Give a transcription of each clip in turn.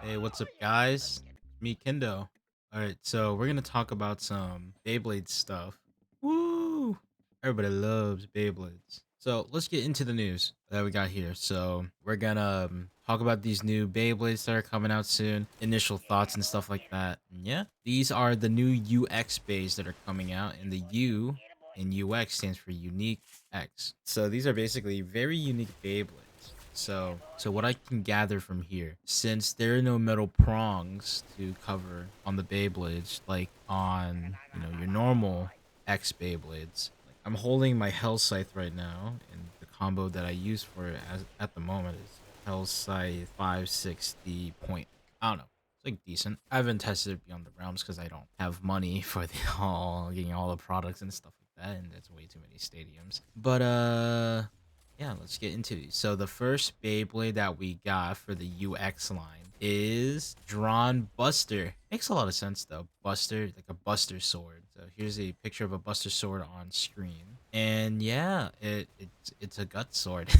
Hey, what's up, guys? Me, Kindo. All right, so we're gonna talk about some Beyblade stuff. Woo! Everybody loves Beyblades. So let's get into the news that we got here. So we're gonna talk about these new Beyblades that are coming out soon, initial thoughts and stuff like that. And yeah, these are the new UX bays that are coming out, and the U in UX stands for Unique X. So these are basically very unique Beyblades. So what I can gather from here, since there are no metal prongs to cover on the Beyblades, like on your normal X Beyblades, like I'm holding my Hell Scythe right now, and the combo that I use for it as at the moment is Hell Scythe 560 point. I don't know. It's like decent. I haven't tested it beyond the realms because I don't have money for the all getting all the products and stuff like that, and that's way too many stadiums. But yeah, let's get into these. So the first Beyblade that we got for the UX line is Drawn Buster. Makes a lot of sense though. Buster, like a Buster sword. So here's a picture of a Buster sword on screen. And yeah, it's a gut sword.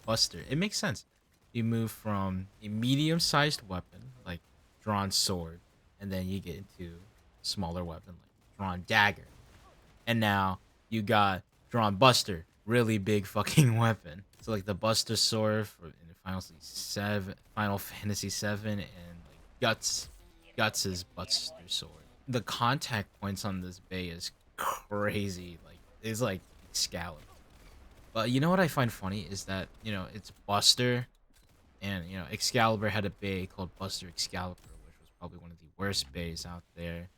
Buster. It makes sense. You move from a medium-sized weapon, like drawn sword, and then you get into smaller weapon, like drawn dagger. And now you got Drawn Buster, really big fucking weapon. So like the Buster Sword for in Final Fantasy 7, and like Guts is Buster Sword. The contact points on this bay is crazy. Like it's like Excalibur. But you know what I find funny is that it's Buster, and Excalibur had a bay called Buster Excalibur, which was probably one of the worst bays out there.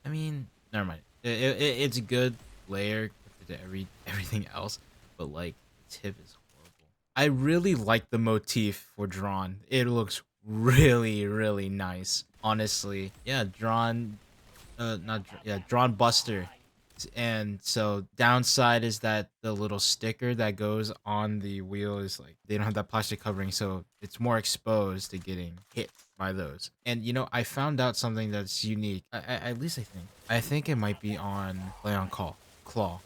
I mean, never mind. It's a good layer compared to everything else, but like the tip is horrible. I really like the motif for drawn. It looks really nice. Honestly, yeah, drawn. Not yeah, drawn Buster. And so downside is that the little sticker that goes on the wheel is like they don't have that plastic covering, so it's more exposed to getting hit by those. And I found out something that's unique. At least I think it might be on Leon Claw.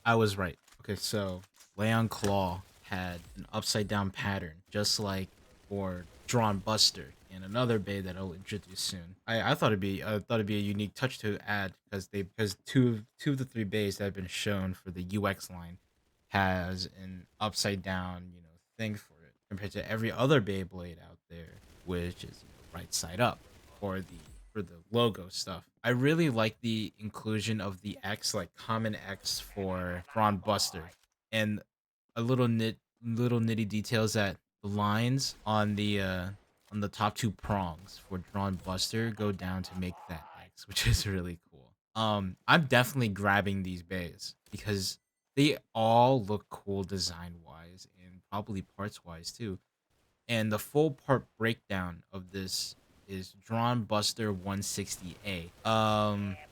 I was right. Okay, so Leon Claw had an upside down pattern, just like for Drawn Buster and another bay that I'll introduce soon. I thought it'd be a unique touch to add because two of the three bays that have been shown for the UX line has an upside down thing for it compared to every other Beyblade out there, which is right side up for the logo stuff. I really like the inclusion of the X, like common X for Braun Buster, and a little nitty details that the lines on the top two prongs for Drawn Buster go down to make that X, which is really cool. I'm definitely grabbing these bays because they all look cool design wise and probably parts wise too. And the full part breakdown of this is Drawn Buster 160A.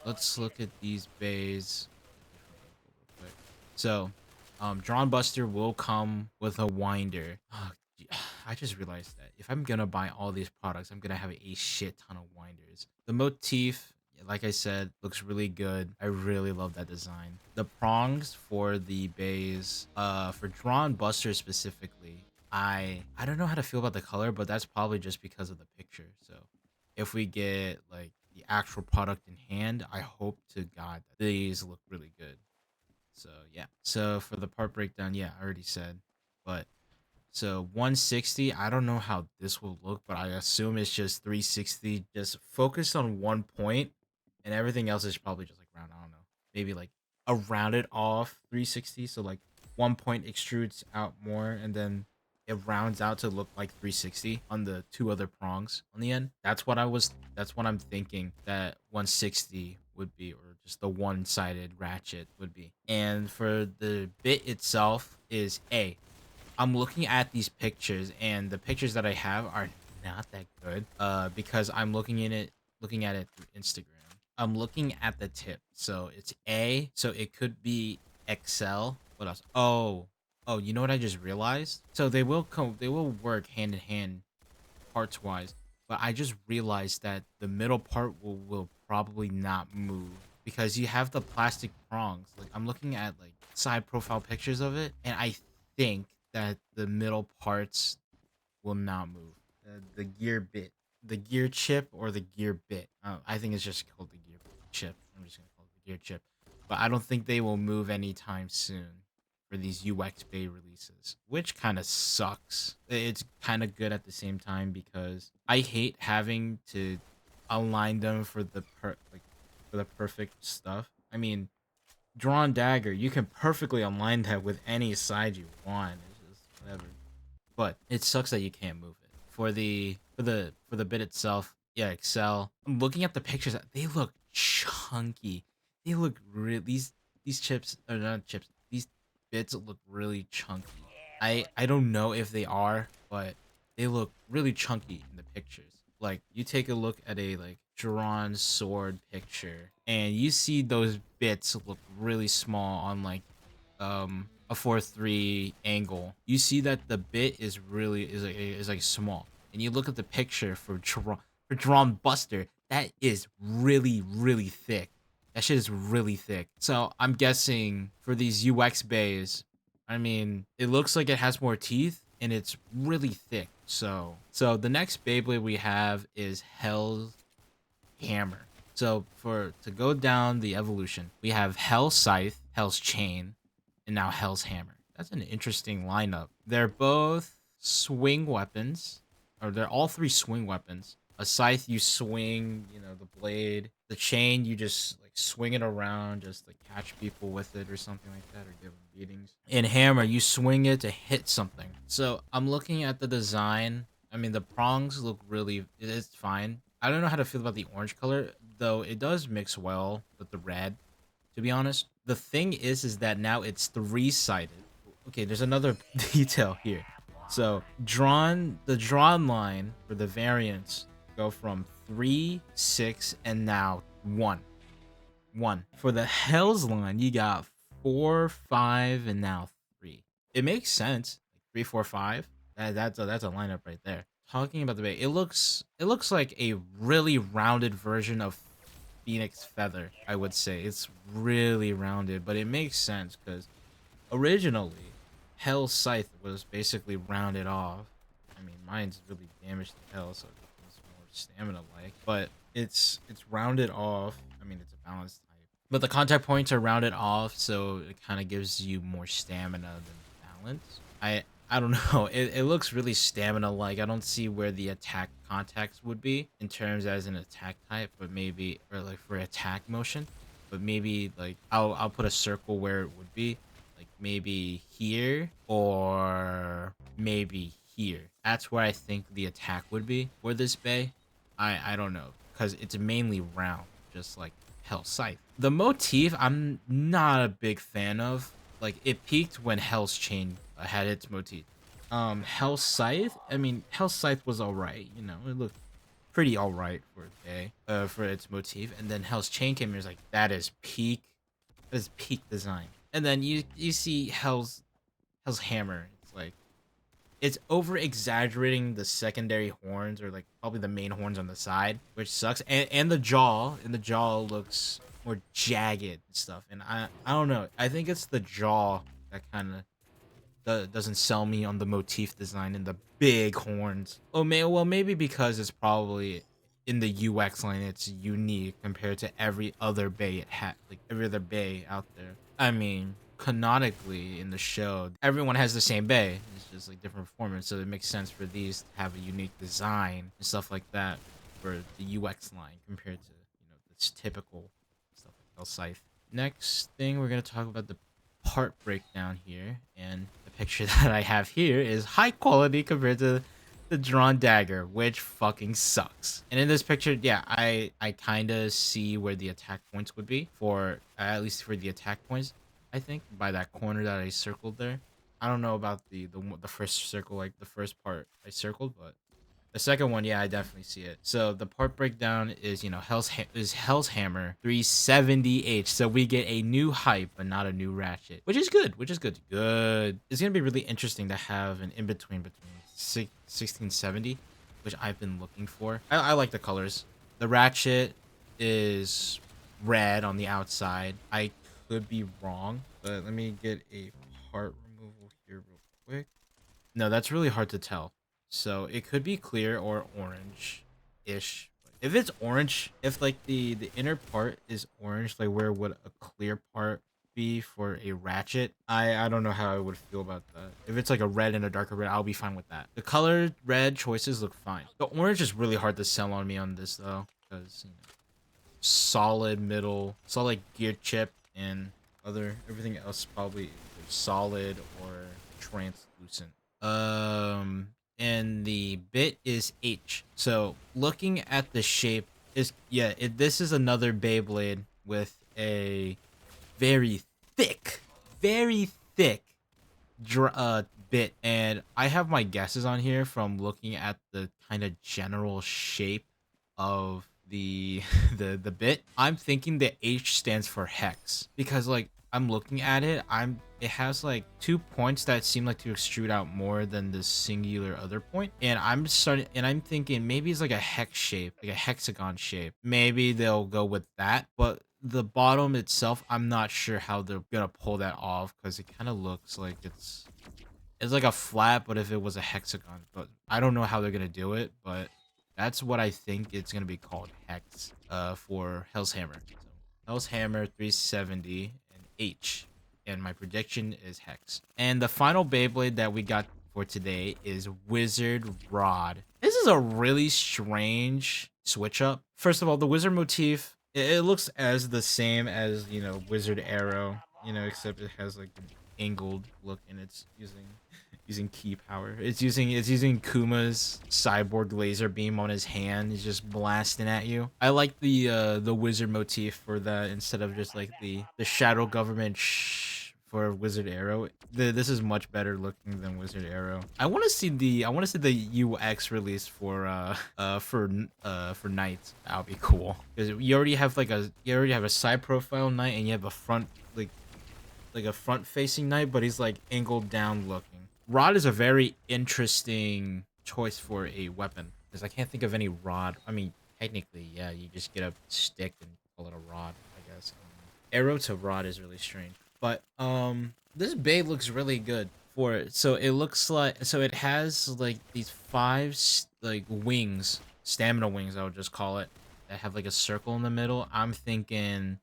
Let's look at these bays. Different angle real quick. So, Drawn Buster will come with a winder. I just realized that if I'm gonna buy all these products, I'm gonna have a shit ton of winders. The motif, like I said, looks really good. I really love that design. The prongs for the bays, for Drawn Buster specifically, I don't know how to feel about the color, but that's probably just because of the picture. So if we get like the actual product in hand, I hope to God that these look really good. So yeah. So for the part breakdown, yeah, I already said. But so 160, I don't know how this will look, but I assume it's just 360, just focused on one point, and everything else is probably just like round. I don't know, maybe like a rounded off 360. So like one point extrudes out more, and then it rounds out to look like 360 on the two other prongs on the end. That's what I'm thinking that 160 would be, or just the one-sided ratchet would be. And for the bit itself is A. I'm looking at these pictures, and the pictures that I have are not that good. Because I'm looking at it through Instagram. I'm looking at the tip, so it's A. So it could be XL. What else? Oh, you know what I just realized? So they will work hand in hand parts wise, but I just realized that the middle part will probably not move because you have the plastic prongs. Like I'm looking at like side profile pictures of it, and I think that the middle parts will not move. The gear bit the gear chip or the gear bit. I think it's just called the gear chip. I'm just gonna call it the gear chip. But I don't think they will move anytime soon for these UX Bay releases, which kind of sucks. It's kind of good at the same time because I hate having to align them for the for the perfect stuff. I mean, drawn dagger, you can perfectly align that with any side you want. It's just whatever. But it sucks that you can't move it. For the bit itself, yeah, Excel. I'm looking at the pictures. They look chunky. They look real. These chips are not chips. These bits look really chunky. I don't know if they are, but they look really chunky in the pictures. Like you take a look at a like drawn sword picture, and you see those bits look really small on like a 4:3 angle, you see that the bit is like small. And you look at the picture for drawn buster, that is really thick. That shit is really thick. So I'm guessing for these UX bays, I mean, it looks like it has more teeth and it's really thick. So the next Beyblade we have is Hell's Hammer. So for to go down the evolution, we have Hell's Scythe, Hell's Chain, and now Hell's Hammer. That's an interesting lineup. They're both swing weapons, or they're all three swing weapons. A scythe, you swing, the blade. The chain, you just like swing it around, just like catch people with it or something like that, or give them beatings. And hammer, you swing it to hit something. So I'm looking at the design. I mean, the prongs look it's fine. I don't know how to feel about the orange color, though it does mix well with the red, to be honest. The thing is that now it's three-sided. Okay, there's another detail here. So the drawn line for the variants go from 3, 6, and now 1. 1. For the Hells line, you got 4, 5, and now 3. It makes sense. 3, 4, 5. That's a lineup right there. Talking about the bait, it looks like a really rounded version of Phoenix Feather, I would say. It's really rounded, but it makes sense because originally Hell's Scythe was basically rounded off. I mean, mine's really damaged to hell, so it's more stamina like, but it's rounded off. I mean, it's a balanced type, but the contact points are rounded off, so it kind of gives you more stamina than balance. I don't know. It looks really stamina like. I don't see where the attack contacts would be in terms as an attack type, but maybe, or like for attack motion, but maybe like I'll put a circle where it would be, like maybe here or maybe here. That's where I think the attack would be for this bay. I don't know, because it's mainly round, just like Hell Scythe. The motif I'm not a big fan of. Like it peaked when Hell's Chain had its motif. Hell Scythe, I mean, Hell Scythe was alright, it looked pretty alright for a day, for its motif. And then Hell's Chain came and was like, that is peak design. And then you see Hell's Hammer. It's like it's over exaggerating the secondary horns, or like probably the main horns on the side, which sucks. And the jaw looks more jagged and stuff. And I don't know. I think it's the jaw that kind of doesn't sell me on the motif design and the big horns. Oh, maybe because it's probably in the UX line, it's unique compared to every other bay it had, like every other bay out there. I mean, canonically in the show, everyone has the same bay. It's just like different performance, so it makes sense for these to have a unique design and stuff like that for the UX line compared to this typical stuff like El Scythe. Next thing, we're gonna talk about the part breakdown here, and the picture that I have here is high quality compared to the drawn dagger, which fucking sucks. And in this picture, yeah, I kind of see where the attack points would be for, at least for the attack points, I think by that corner that I circled there. I don't know about the first circle, like the first part I circled, but the second one, yeah, I definitely see it. So the part breakdown is, Hell's Hammer 370H. So we get a new hype, but not a new ratchet, which is good. Good. It's gonna be really interesting to have an in between 1670, which I've been looking for. I like the colors. The ratchet is red on the outside. I could be wrong, but let me get a part removal here real quick. No, that's really hard to tell. So it could be clear or orange. ish. If it's orange, if like the inner part is orange, like where would a clear part be for a ratchet? I don't know how I would feel about that. If it's like a red and a darker red, I'll be fine with that. The color red choices look fine. The orange is really hard to sell on me on this though, because solid middle, solid gear chip, and everything else probably either solid or translucent. And the bit is H. So looking at the shape is this is another Beyblade with a very thick, very thick bit, and I have my guesses on here from looking at the kind of general shape of the the bit. I'm thinking the H stands for hex because like I'm looking at it, it has like 2 points that seem like to extrude out more than the singular other point, and I'm thinking maybe it's like a hex shape, like a hexagon shape. Maybe they'll go with that, but the bottom itself, I'm not sure how they're gonna pull that off because it kind of looks like it's like a flat, but if it was a hexagon, but I don't know how they're gonna do it, but that's what I think it's gonna be called, hex, for Hell's Hammer. So Hell's Hammer 370 and H, and my prediction is hex. And the final Beyblade that we got for today is Wizard Rod. This is a really strange switch up. First of all, the wizard motif, it looks as the same as Wizard Arrow, except it has like an angled look and it's using key power. It's using Kuma's cyborg laser beam on his hand. He's just blasting at you. I like the wizard motif for that instead of just like the shadow government for Wizard Arrow. This is much better looking than Wizard Arrow. I want to see the UX release for Knight. That would be cool because you already have a side profile Knight and you have a front like a front facing Knight, but he's like angled down looking. Rod is a very interesting choice for a weapon because I can't think of any rod. I mean, technically, yeah, you just get a stick and call it a rod, I guess. Arrow to rod is really strange, but this Bay looks really good for it. So it has like these five like wings, stamina wings, I would just call it, that have like a circle in the middle. I'm thinking,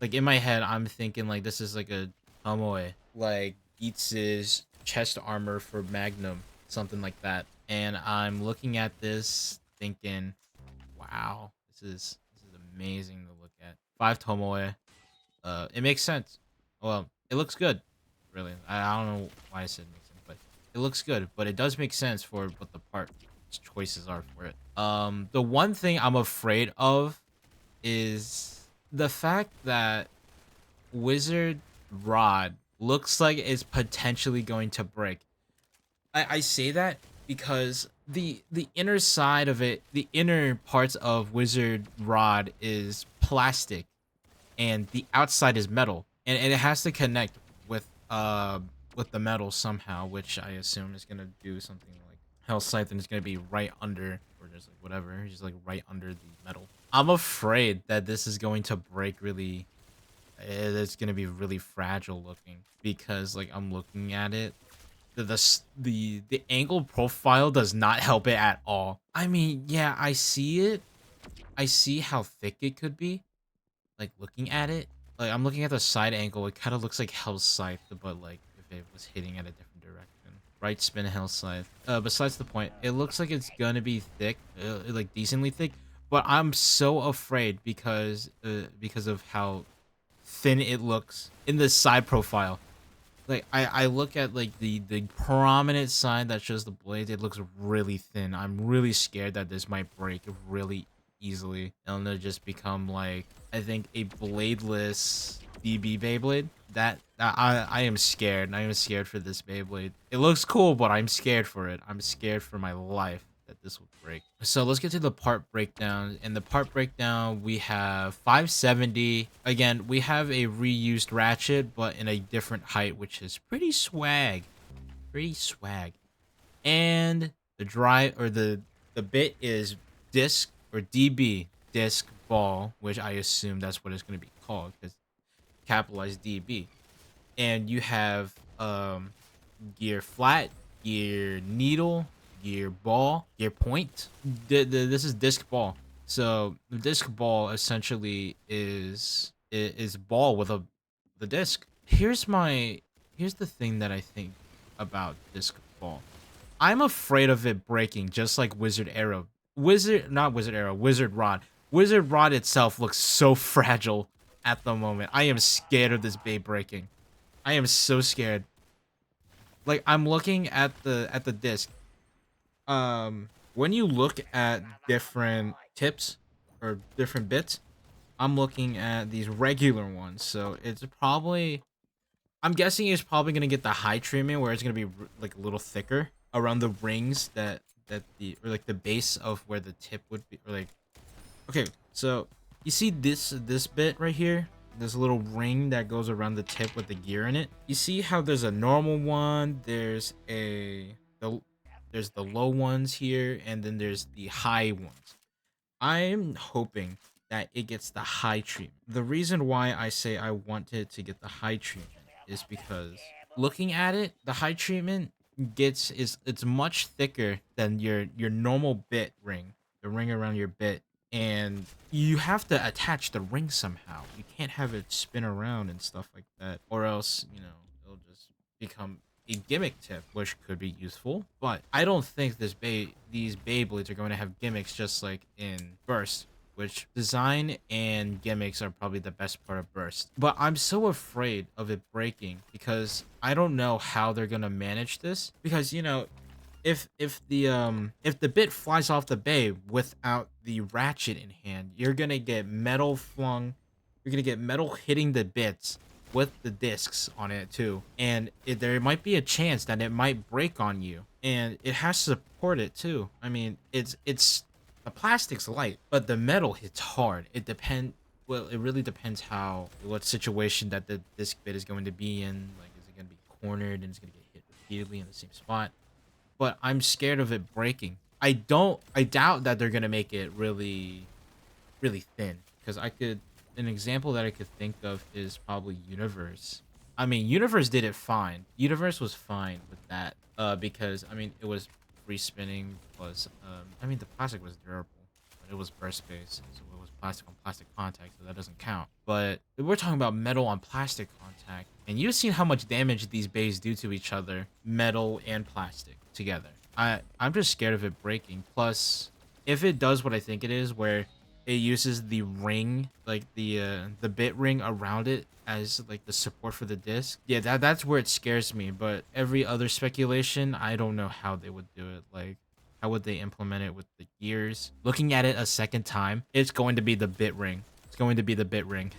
like in my head, I'm thinking like this is like a Tomoe, like Geetz's chest armor for Magnum, something like that. And I'm looking at this thinking, wow, this is amazing to look at. 5 Tomoe. It makes sense. Well, it looks good. Really, I don't know why I said makes sense, but it looks good. But it does make sense for what the part choices are for it. The one thing I'm afraid of is the fact that Wizard Rod looks like it's potentially going to break. I say that because the inner side of it, the inner parts of Wizard Rod is plastic and the outside is metal. And it has to connect with the metal somehow, which I assume is gonna do something like Hell Scythe and it's gonna be right under, or just like whatever, just like right under the metal. I'm afraid that this is going to break really. It's gonna be really fragile looking because like I'm looking at it, the angle profile does not help it at all. I mean, yeah, I see it. I see how thick it could be. Like looking at it, like I'm looking at the side angle. It kind of looks like Hell Scythe, but like if it was hitting at a different direction. Right spin Hell Scythe. Besides the point, it looks like it's gonna be thick, like decently thick. But I'm so afraid because of how thin it looks in the side profile. Like I look at like the prominent side that shows the blades, it looks really thin. I'm really scared that this might break really easily and it'll just become like, I think, a bladeless BB Beyblade. That I am scared. I am scared for this Beyblade. It looks cool, but I'm scared for it. I'm scared for my life that this will break. So let's get to the part breakdown. In the part breakdown, we have 570. Again, we have a reused ratchet, but in a different height, which is pretty swag. Pretty swag. And the drive, or the bit is disc, or DB, disc ball, which I assume that's what it's going to be called because capitalized DB. And you have gear flat, gear needle, gear ball, gear point. This is disc ball. So the disc ball essentially is ball with the disc. Here's the thing that I think about disc ball. I'm afraid of it breaking, just like Wizard Arrow. Not Wizard Arrow, Wizard Rod. Wizard Rod itself looks so fragile at the moment. I am scared of this bait breaking. I am so scared. Like I'm looking at the disc. When you look at different tips or different bits, I'm looking at these regular ones. So it's probably I'm guessing it's probably gonna get the high treatment where it's gonna be like a little thicker around the rings that the or like the base of where the tip would be or like okay, so you see this bit right here? This little ring that goes around the tip with the gear in it. You see how there's a normal one, there's the low ones here, and then there's the high ones. I'm hoping that it gets the high treatment. The reason why I say I wanted to get the high treatment is because looking at it, the high treatment it's much thicker than your normal bit ring, the ring around your bit, and you have to attach the ring somehow. You can't have it spin around and stuff like that, or else it'll just become a gimmick tip, which could be useful. But I don't think these Beyblades are going to have gimmicks just like in Burst, which design and gimmicks are probably the best part of Burst. But I'm so afraid of it breaking because I don't know how they're gonna manage this. Because if the bit flies off the bay without the ratchet in hand, you're gonna get metal flung. You're gonna get metal hitting the bits with the discs on it too, and there might be a chance that it might break on you, and it has to support it too. I mean, it's the plastic's light, but the metal hits hard. Well, it really depends what situation that the disc bit is going to be in. Like, is it gonna be cornered and it's gonna get hit repeatedly in the same spot? But I'm scared of it breaking. I doubt that they're gonna make it really thin, because an example that I could think of is probably Universe. I mean, Universe did it fine. Universe was fine with that, because I mean it was free spinning, plus I mean the plastic was durable, but it was burst based, so it was plastic on plastic contact, so that doesn't count. But we're talking about metal on plastic contact, and you've seen how much damage these bays do to each other, metal and plastic together. I'm just scared of it breaking. Plus, if it does what I think it is, where it uses the ring, like the bit ring around it as like the support for the disc. Yeah, that's where it scares me. But every other speculation, I don't know how they would do it. Like, how would they implement it with the gears? Looking at it a second time, it's going to be the bit ring. It's going to be the bit ring.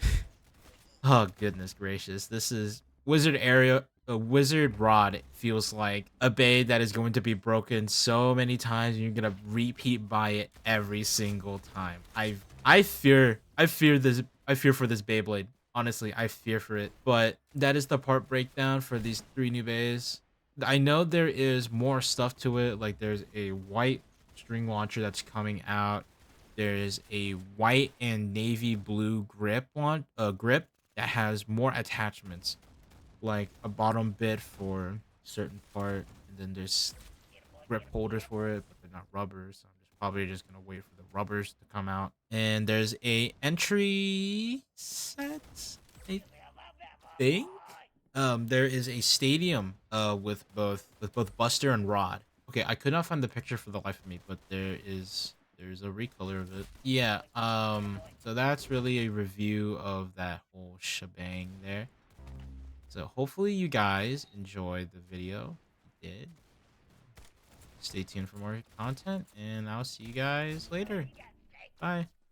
Oh goodness gracious! This is Wizard Area. A Wizard Rod feels like a bay that is going to be broken so many times, and you're gonna repeat by it every single time. I fear this. I fear for this Beyblade. Honestly, I fear for it. But that is the part breakdown for these 3 new bays. I know there is more stuff to it. Like there's a white string launcher that's coming out. There's a white and navy blue grip that has more attachments, like a bottom bit for certain part, and then there's grip holders for it, but they're not rubbers. So I'm probably just gonna wait for the rubbers to come out. And there's a entry set, I think. There is a stadium with both Buster and Rod. Okay, I could not find the picture for the life of me, but there's a recolor of it. Yeah, so that's really a review of that whole shebang there. So hopefully you guys enjoyed the video. If you did, stay tuned for more content, and I'll see you guys later. Bye.